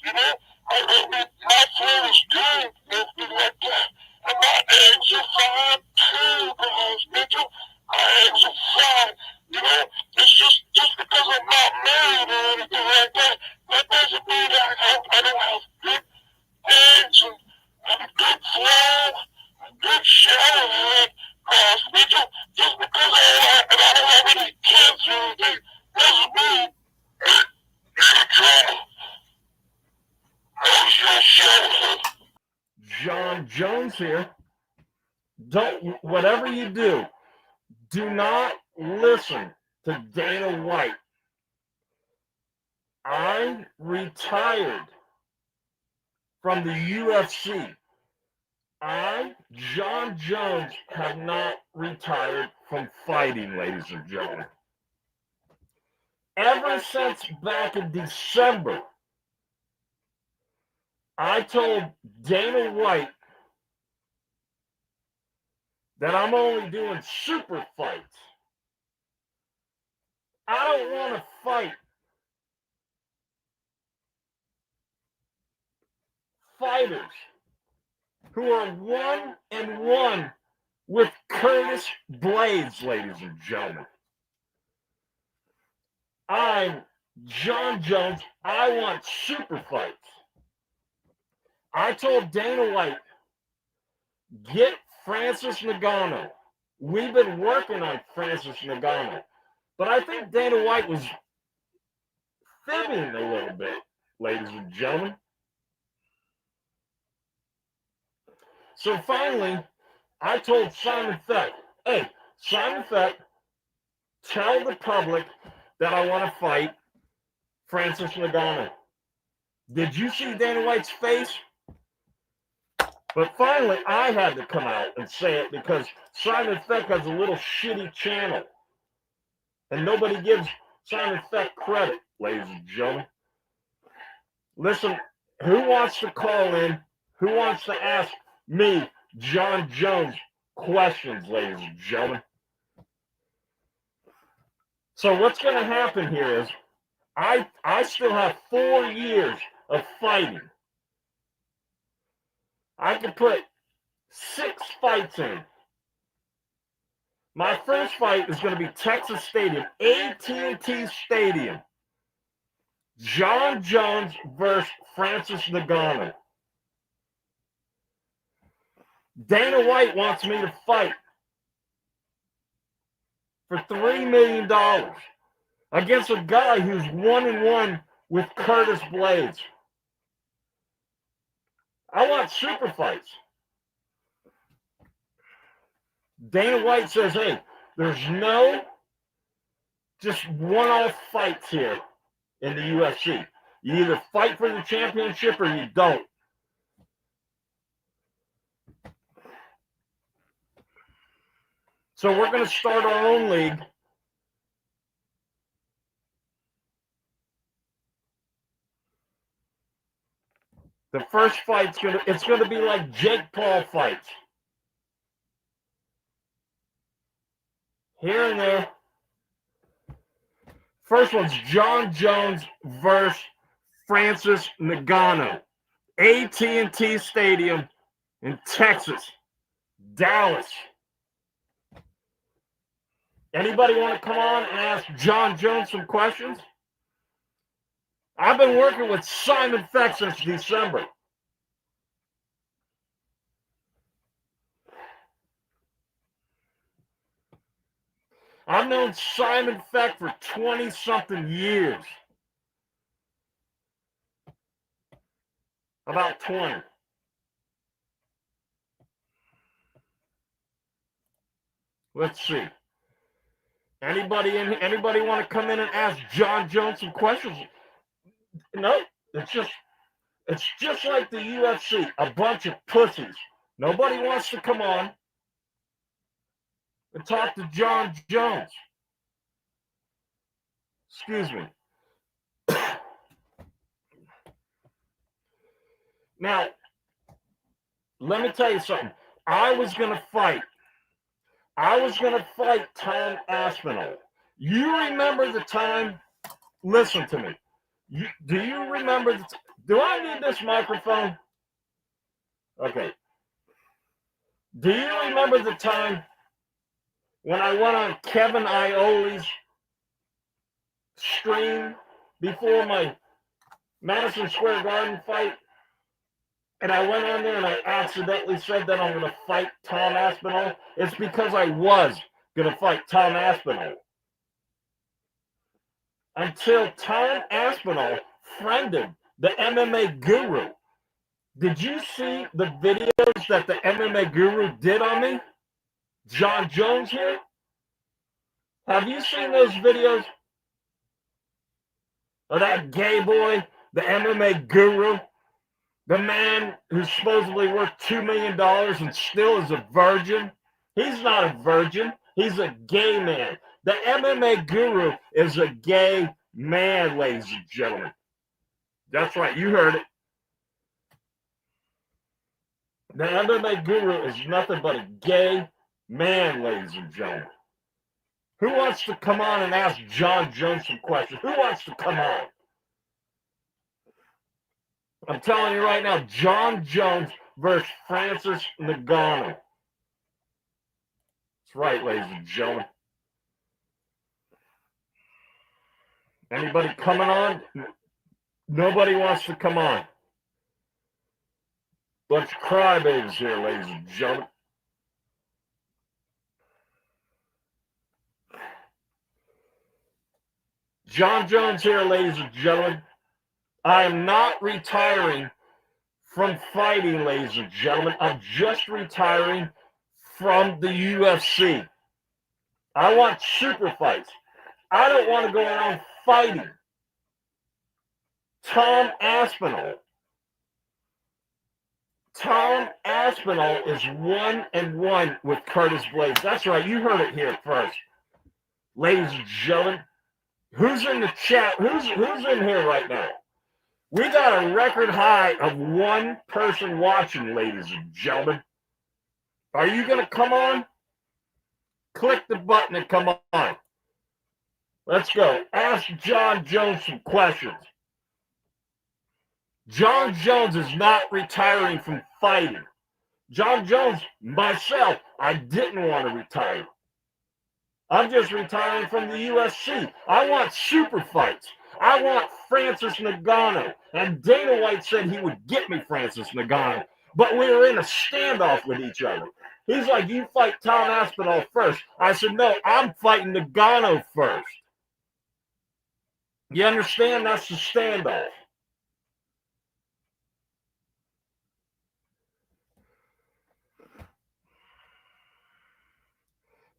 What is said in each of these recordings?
you know. My phone is good, nothing like that. And my eggs are fine too, guys, Mitchell. My eggs are fine, you know. It's just because I'm not married or anything like that, that doesn't mean I don't have good eggs and a good flow, a good shower head, Mitchell. Just because I don't have any kids or anything doesn't mean it's trouble. How's your shower head? John Jones here. Don't, whatever you do not listen to Dana White. I retired from the UFC. John Jones, have not retired from fighting, ladies and gentlemen. Ever since back in December, I told Dana White that I'm only doing super fights. I don't want to fight fighters who are 1-1 with Curtis Blades, ladies and gentlemen. I'm John Jones. I want super fights. I told Dana White, get Francis Ngannou. We've been working on Francis Ngannou. But I think Dana White was fibbing a little bit, ladies and gentlemen. So finally, I told Simon Feck, hey, Simon Feck, tell the public that I want to fight Francis Ngannou. Did you see Dana White's face? But finally, I had to come out and say it because Simon Feck has a little shitty channel. And nobody gives Simon Feck credit, ladies and gentlemen. Listen, who wants to call in? Who wants to ask me, John Jones, questions, ladies and gentlemen? So what's going to happen here is I still have 4 years of fighting. I can put 6 fights in. My first fight is going to be Texas Stadium, AT&T Stadium. John Jones versus Francis Ngannou. Dana White wants me to fight for $3 million against a guy who's 1-1 with Curtis Blades. I want super fights. Dana White says, hey, there's no just one-off fights here in the UFC. You either fight for the championship or you don't. So we're going to start our own league. The first fight's it's going to be like Jake Paul fights. Here and there. First one's John Jones versus Francis Ngannou. AT&T Stadium in Texas, Dallas. Anybody want to come on and ask John Jones some questions? I've been working with Simon Feck since December. I've known Simon Feck for 20-something years. About 20. Let's see. Anybody want to come in and ask John Jones some questions? No, it's just like the UFC, a bunch of pussies. Nobody wants to come on and talk to John Jones. Excuse me. Now, let me tell you something. I was going to fight Tom Aspinall. You remember the time? Listen to me. Do you remember Do I need this microphone? Okay. Do you remember the time when I went on Kevin Ioli's stream before my Madison Square Garden fight? And I went on there and I accidentally said that I'm going to fight Tom Aspinall. It's because I was going to fight Tom Aspinall. Until Tom Aspinall friended the MMA Guru. Did you see the videos that the MMA Guru did on me? Jon Jones here? Have you seen those videos of that gay boy, the MMA Guru? The man who's supposedly worth $2 million and still is a virgin? He's not a virgin. He's a gay man. The MMA Guru is a gay man, ladies and gentlemen. That's right. You heard it. The MMA Guru is nothing but a gay man, ladies and gentlemen. Who wants to come on and ask Jon Jones some questions? Who wants to come on? I'm telling you right now, Jon Jones versus Francis Ngannou. That's right, ladies and gentlemen. Anybody coming on? Nobody wants to come on. Bunch of crybabies here, ladies and gentlemen. Jon Jones here, ladies and gentlemen. I am not retiring from fighting, ladies and gentlemen. I'm just retiring from the UFC. I want super fights. I don't want to go around fighting Tom Aspinall. Tom Aspinall is 1-1 with Curtis Blaydes. That's right. You heard it here first. Ladies and gentlemen, who's in the chat? Who's in here right now? We got a record high of one person watching, ladies and gentlemen. Are you going to come on? Click the button and come on. Let's go. Ask Jon Jones some questions. Jon Jones is not retiring from fighting. Jon Jones, myself, I didn't want to retire. I'm just retiring from the UFC. I want super fights. I want Francis Ngannou. And Dana White said he would get me Francis Ngannou, but we were in a standoff with each other. He's like, you fight Tom Aspinall first. I said, no, I'm fighting Ngannou first. You understand? That's the standoff.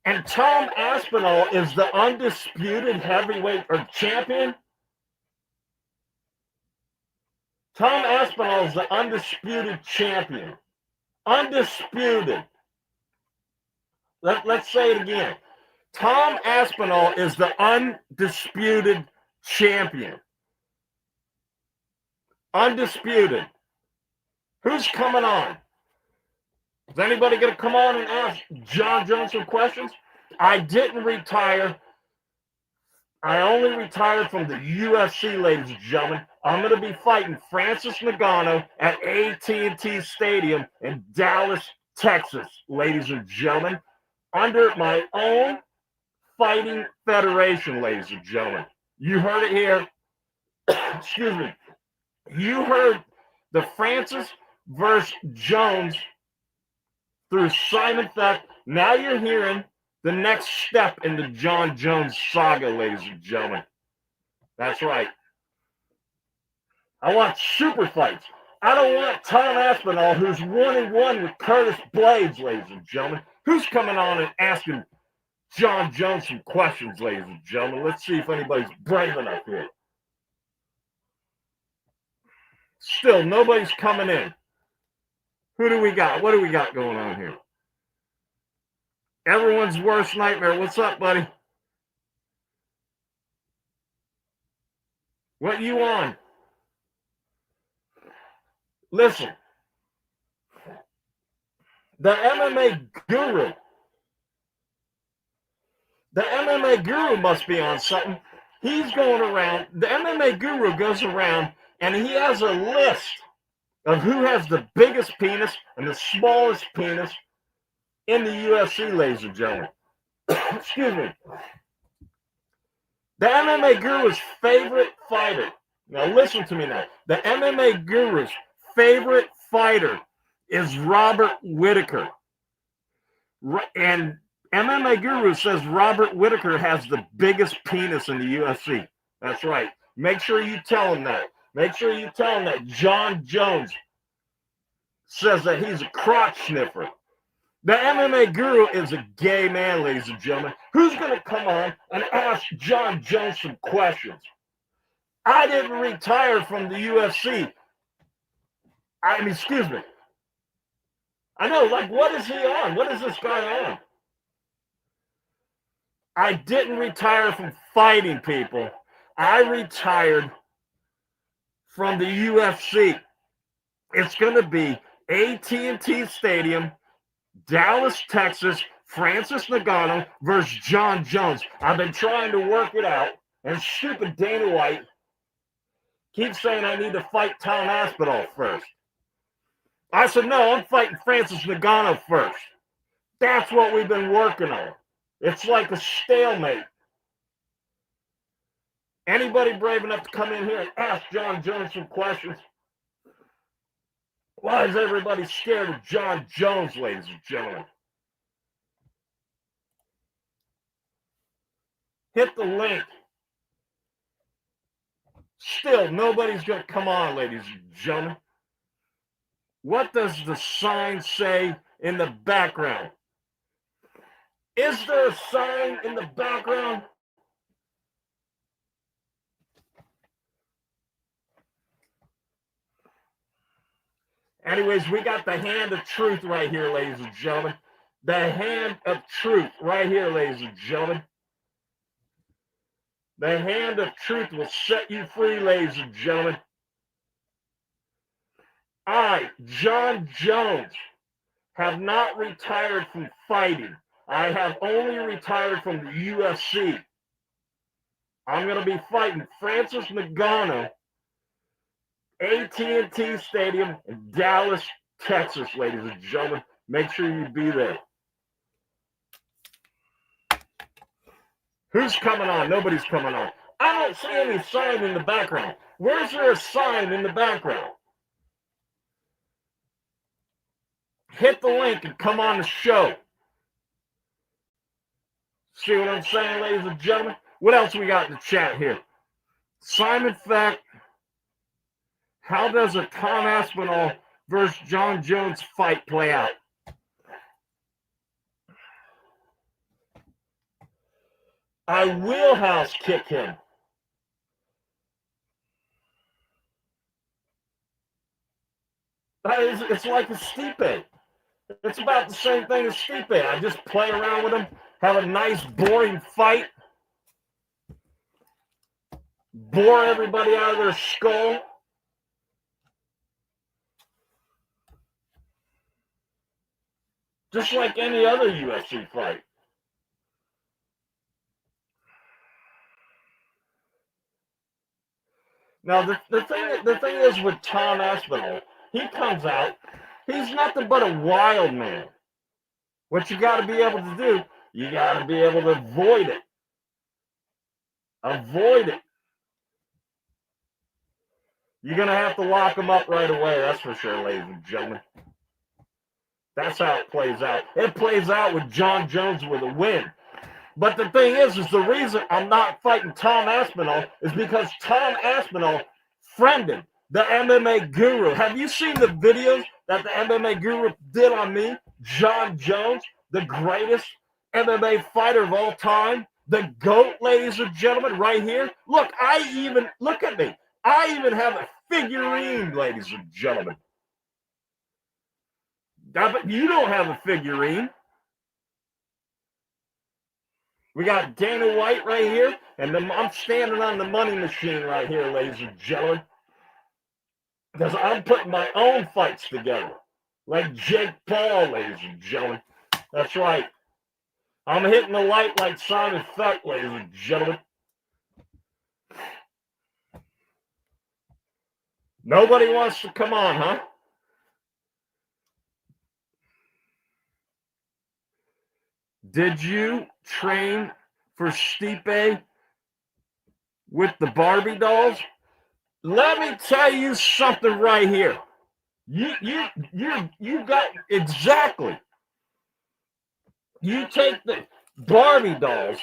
And Tom Aspinall is the undisputed heavyweight or champion. Tom Aspinall is the undisputed champion. Undisputed. Let's say it again. Tom Aspinall is the undisputed champion. Undisputed. Who's coming on? Is anybody going to come on and ask Jon Jones some questions? I didn't retire. I only retired from the UFC, ladies and gentlemen. I'm going to be fighting Francis Ngannou at AT&T Stadium in Dallas, Texas, ladies and gentlemen, under my own fighting federation, ladies and gentlemen. You heard it here. Excuse me. You heard the Francis versus Jones through Simon Theft. Now you're hearing the next step in the Jon Jones saga, ladies and gentlemen. That's right. I want super fights. I don't want Tom Aspinall, who's 1-1 with Curtis Blaydes, ladies and gentlemen. Who's coming on and asking Jon Jones some questions, ladies and gentlemen? Let's see if anybody's brave enough here. Still, nobody's coming in. Who do we got? What do we got going on here? Everyone's worst nightmare. What's up, buddy? What you on? Listen. The MMA Guru. The MMA Guru must be on something. He's going around. The MMA Guru goes around And he has a list of who has the biggest penis and the smallest penis in the UFC, ladies and gentlemen. Excuse me. The MMA Guru's favorite fighter. Now listen to me now. The MMA Guru's favorite fighter is Robert Whittaker. And MMA Guru says Robert Whittaker has the biggest penis in the UFC. That's right. Make sure you tell him that. Make sure you tell him that Jon Jones says that he's a crotch sniffer. The MMA Guru is a gay man, ladies and gentlemen. Who's going to come on and ask Jon Jones some questions? I didn't retire from the UFC. Excuse me. I know, like, what is he on? What is this guy on? I didn't retire from fighting people. I retired from the UFC. It's going to be AT&T Stadium, Dallas, Texas, Francis Ngannou versus Jon Jones. I've been trying to work it out, and stupid Dana White keeps saying I need to fight Tom Aspinall first. I said, no, I'm fighting Francis Ngannou first. That's what we've been working on. It's like a stalemate. Anybody brave enough to come in here and ask Jon Jones some questions? Why is everybody scared of Jon Jones, ladies and gentlemen? Hit the link. Still, nobody's going to come on, ladies and gentlemen. What does the sign say in the background? Is there a sign in the background? Anyways, we got the hand of truth right here, ladies and gentlemen. The hand of truth right here, ladies and gentlemen. The hand of truth will set you free, ladies and gentlemen. I, Jon Jones, have not retired from fighting. I have only retired from the UFC. I'm going to be fighting Francis Ngannou, AT&T Stadium in Dallas, Texas, ladies and gentlemen. Make sure you be there. Who's coming on? Nobody's coming on. I don't see any sign in the background. Where's there a sign in the background? Hit the link and come on the show. See what I'm saying, ladies and gentlemen? What else we got in the chat here? Simon Fact. How does a Tom Aspinall versus Jon Jones fight play out? I wheelhouse kick him. It's like a Stipe. It's about the same thing as Stipe. I just play around with him, have a nice, boring fight, bore everybody out of their skull. Just like any other UFC fight. Now, the thing is with Tom Aspinall, he comes out, he's nothing but a wild man. What you got to be able to do, you got to be able to avoid it. Avoid it. You're going to have to lock him up right away, that's for sure, ladies and gentlemen. That's how it plays out. It plays out with Jon Jones with a win. But the thing is the reason I'm not fighting Tom Aspinall is because Tom Aspinall friended the MMA Guru. Have you seen the videos that the MMA Guru did on me? Jon Jones, the greatest MMA fighter of all time. The GOAT, ladies and gentlemen, right here. Look at me. I even have a figurine, ladies and gentlemen. But you don't have a figurine. We got Dana White right here, and I'm standing on the money machine right here, ladies and gentlemen. Because I'm putting my own fights together. Like Jake Paul, ladies and gentlemen. That's right. I'm hitting the light like Simon Fuck, ladies and gentlemen. Nobody wants to come on, huh? Did you train for Stipe with the Barbie dolls? Let me tell you something right here. You got exactly. You take the Barbie dolls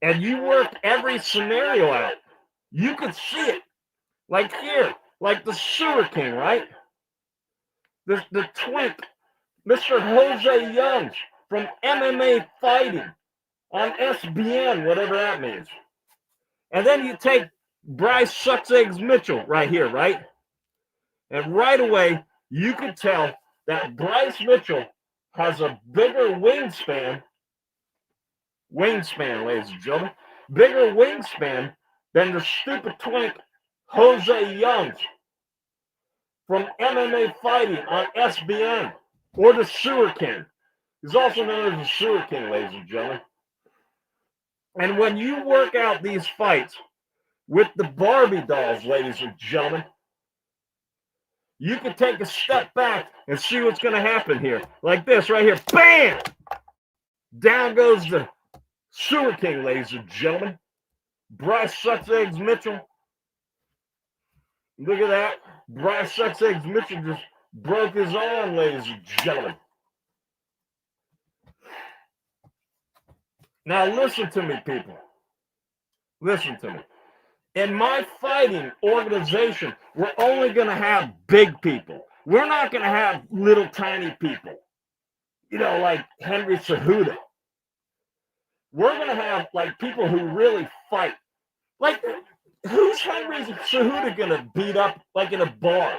and you work every scenario out. You could see it. Like here, like the Sewer King, right? The twink, Mr. Jose Youngs from MMA Fighting on SBN, whatever that means. And then you take Bryce Sucks Eggs Mitchell right here, right? And right away, you could tell that Bryce Mitchell has a bigger wingspan, ladies and gentlemen, bigger wingspan than the stupid twink Jose Youngs from MMA Fighting on SBN, or the Sewer King. He's also known as the Sewer King, ladies and gentlemen. And when you work out these fights with the Barbie dolls, ladies and gentlemen, you can take a step back and see what's going to happen here. Like this right here. Bam! Down goes the Sewer King, ladies and gentlemen. Bryce Sucks Eggs Mitchell. Look at that. Bryce Sucks Eggs Mitchell just broke his arm, ladies and gentlemen. Now listen to me, people. Listen to me. In my fighting organization, we're only going to have big people. We're not going to have little tiny people. You know, like Henry Cejudo. We're going to have like people who really fight. Like, who's Henry Cejudo going to beat up like in a bar?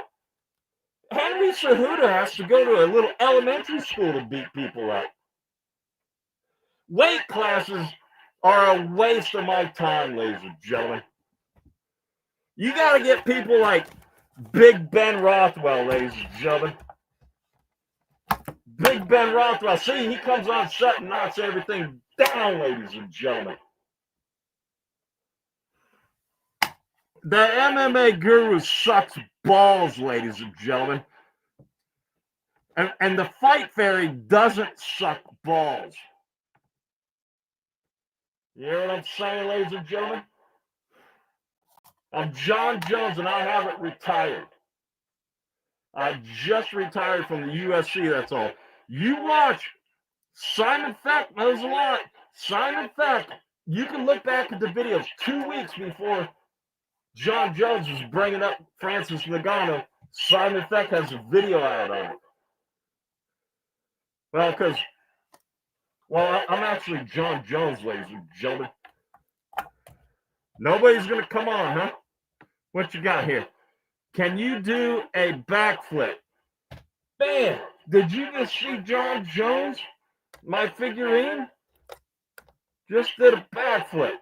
Henry Cejudo has to go to a little elementary school to beat people up. Weight classes are a waste of my time, ladies and gentlemen. You got to get people like Big Ben Rothwell, ladies and gentlemen. Big Ben Rothwell. See, he comes on set and knocks everything down, ladies and gentlemen. The MMA guru sucks balls, ladies and gentlemen. And the Fight Fairy doesn't suck balls. You hear what I'm saying, ladies and gentlemen? I'm Jon Jones, and I haven't retired. I just retired from the UFC, that's all. You watch. Simon Feck knows a lot. Simon Feck, you can look back at the videos 2 weeks before Jon Jones was bringing up Francis Ngannou. Simon Feck has a video out on it. Well, I'm actually Jon Jones, ladies and gentlemen. Nobody's going to come on, huh? What you got here? Can you do a backflip? Bam! Did you just see Jon Jones, my figurine? Just did a backflip.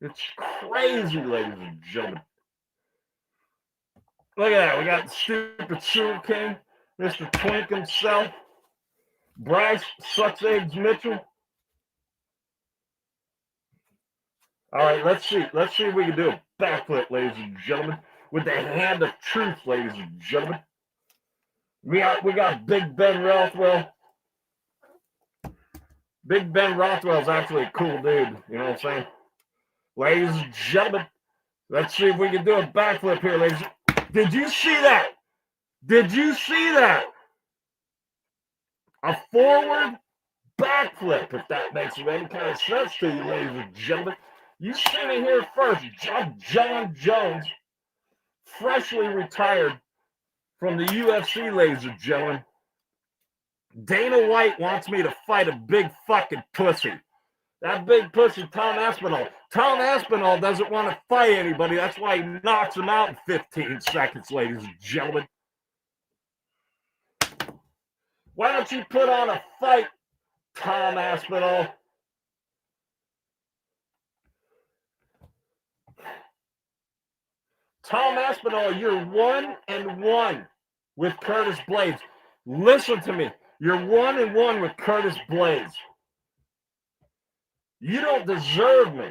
It's crazy, ladies and gentlemen. Look at that. We got the stupid Sewer King, Mr. Twink himself, Bryce Sucks Eggs Mitchell. All right, let's see. Let's see if we can do a backflip, ladies and gentlemen, with the hand of truth, ladies and gentlemen. We got Big Ben Rothwell. Big Ben Rothwell's actually a cool dude. You know what I'm saying? Ladies and gentlemen, let's see if we can do a backflip here, ladies. Did you see that? Did you see that? A forward backflip, if that makes any kind of sense to you, ladies and gentlemen. You see me here first. Jon Jones, freshly retired from the UFC, ladies and gentlemen. Dana White wants me to fight a big fucking pussy. That big pussy, Tom Aspinall. Tom Aspinall doesn't want to fight anybody. That's why he knocks him out in 15 seconds, ladies and gentlemen. Why don't you put on a fight, Tom Aspinall? Tom Aspinall, you're 1-1 with Curtis Blades. Listen to me. You're 1-1 with Curtis Blades. You don't deserve me.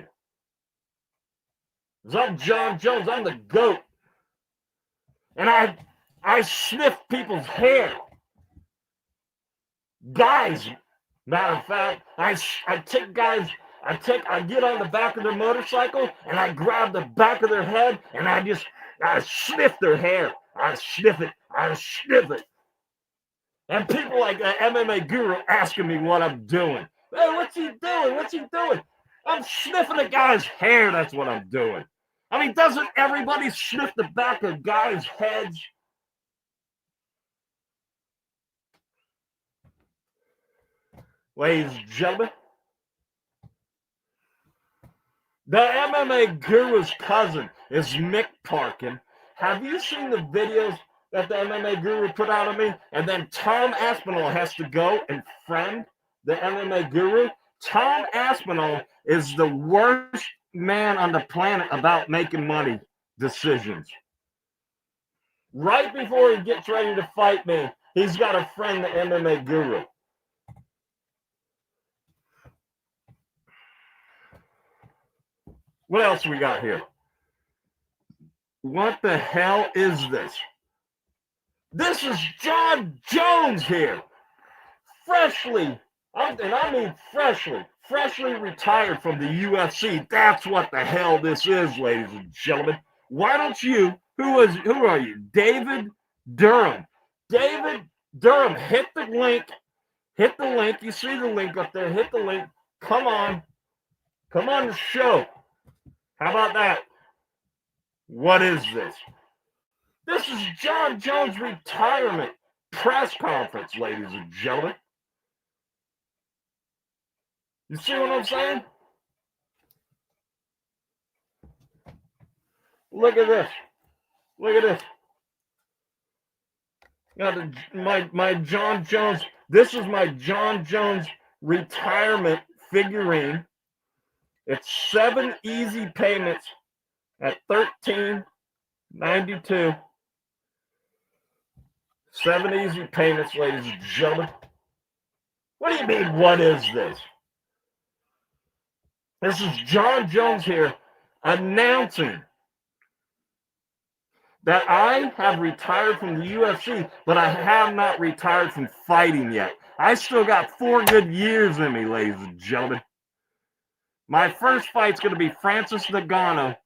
'Cause I'm Jon Jones. I'm the GOAT. And I sniff people's hair. Guys, matter of fact, I take guys, I get on the back of their motorcycle and I grab the back of their head and I sniff their hair. I sniff it. I sniff it. And people like the MMA guru asking me what I'm doing. Hey, what's he doing? What's he doing? I'm sniffing a guy's hair. That's what I'm doing. I mean, doesn't everybody sniff the back of guys' heads? Ladies and gentlemen, the MMA guru's cousin is Mick Parkin. Have you seen the videos that the MMA guru put out of me? And then Tom Aspinall has to go and friend the MMA guru. Tom Aspinall is the worst man on the planet about making money decisions. Right before he gets ready to fight me, he's got to friend the MMA guru. What else we got here? What the hell is this? This is Jon Jones here. Freshly retired from the UFC. That's what the hell this is, ladies and gentlemen. Why don't you, who are you? David Durham. David Durham, hit the link. Hit the link. You see the link up there. Hit the link. Come on. Come on the show. How about that? What is this? This is Jon Jones' retirement press conference, ladies and gentlemen. You see what I'm saying? Look at this. Look at this. Got my Jon Jones. This is my Jon Jones retirement figurine. It's 7 easy payments at $13.92. 7 easy payments, ladies and gentlemen. What do you mean, what is this? This is Jon Jones here announcing that I have retired from the UFC, but I have not retired from fighting yet. I still got 4 good years in me, ladies and gentlemen. My first fight's going to be Francis Ngannou,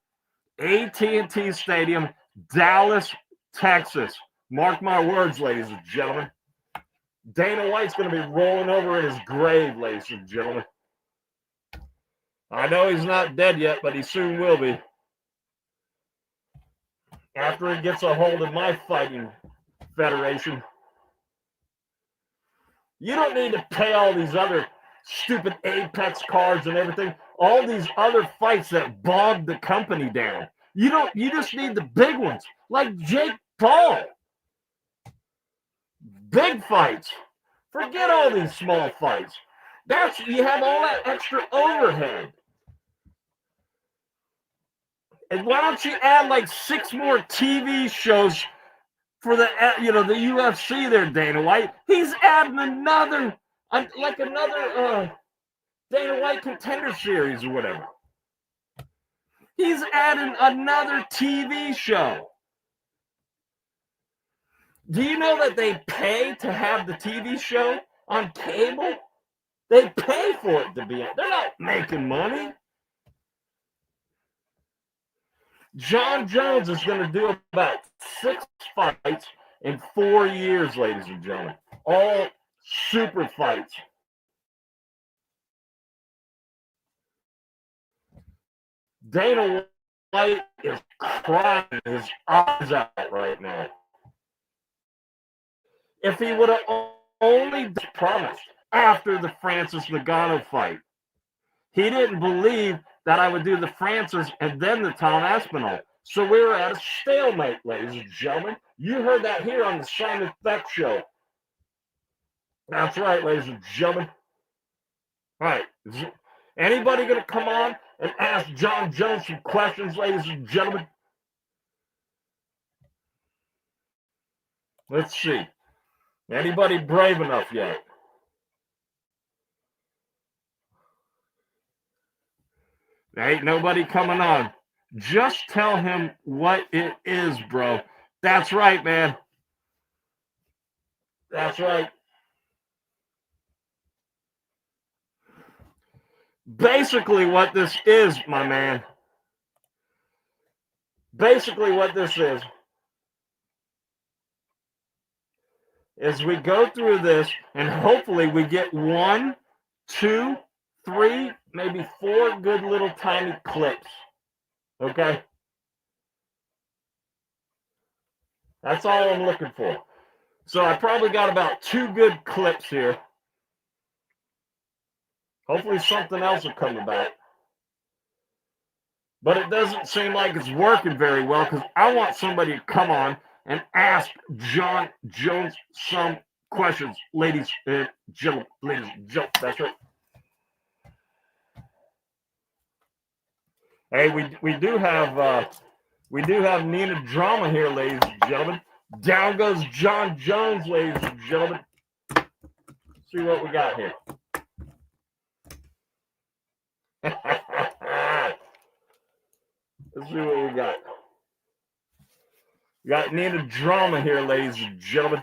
AT&T Stadium, Dallas, Texas. Mark my words, ladies and gentlemen. Dana White's going to be rolling over in his grave, ladies and gentlemen. I know he's not dead yet, but he soon will be. After he gets a hold of my fighting federation. You don't need to pay all these other stupid Apex cards and everything. All these other fights that bog the company down. You just need the big ones, like Jake Paul. Big fights. Forget all these small fights. You have all that extra overhead. And why don't you add like 6 more TV shows for the UFC there, Dana White? He's adding another Dana White Contender Series or whatever. He's adding another TV show. Do you know that they pay to have the TV show on cable? They pay for it to be on. They're not making money. Jon Jones is going to do about 6 fights in 4 years, ladies and gentlemen. All super fights. Dana White is crying his eyes out right now. If he would have only promised after the Francis Ngannou fight, he didn't believe that I would do the Francis and then the Tom Aspinall. So we were at a stalemate, ladies and gentlemen. You heard that here on the Simon Beck Show. That's right, ladies and gentlemen. All right. Is anybody going to come on and ask Jon Jones some questions, ladies and gentlemen? Let's see. Anybody brave enough yet? There ain't nobody coming on. Just tell him what it is, bro. That's right, man. That's right. Basically, what this is, my man. Basically, what this is we go through this and hopefully we get 1, 2, 3, maybe 4 good little tiny clips. Okay? That's all I'm looking for. So I probably got about 2 good clips here. Hopefully something else will come about. But it doesn't seem like it's working very well because I want somebody to come on and ask Jon Jones some questions, ladies and gentlemen. Ladies and gentlemen, that's right. Hey, we do have Nina Drama here, ladies and gentlemen. Down goes Jon Jones, ladies and gentlemen. Let's see what we got here. Let's see what we got. We got Nina Drama here, ladies and gentlemen.